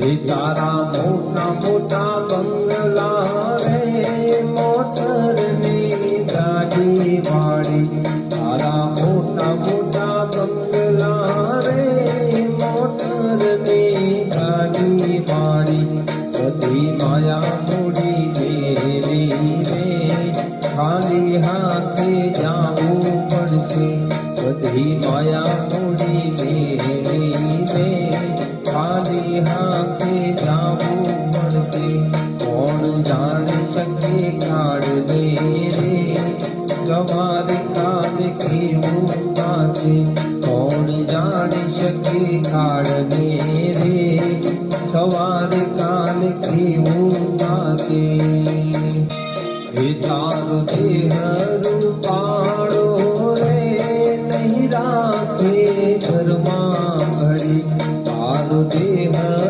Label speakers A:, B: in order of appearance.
A: તારા મોટા મોટા બંગલા રે મોટર ની ગાડી વાળી, તારા મોટા મોટા બંગલા રે મોટર ની ગાડી વાળી, બધી માયા મૂડી મેરી રે ખાલી હાથે જાવું પડશે, બધી માયા મૂડી મેરી રે ખાલી હાથે જાવું પડશે. કોણ જાણી શકે કાળ દે રે સવારે કાલ કેવું થશે, કોણ જાણી શકે કાળ દે રે સવારે કાલ કેવું થશે. એ તારો દેહ રૂપાળો રે નહીં રાખે ઘરમાં ઘડી, તારો દેહ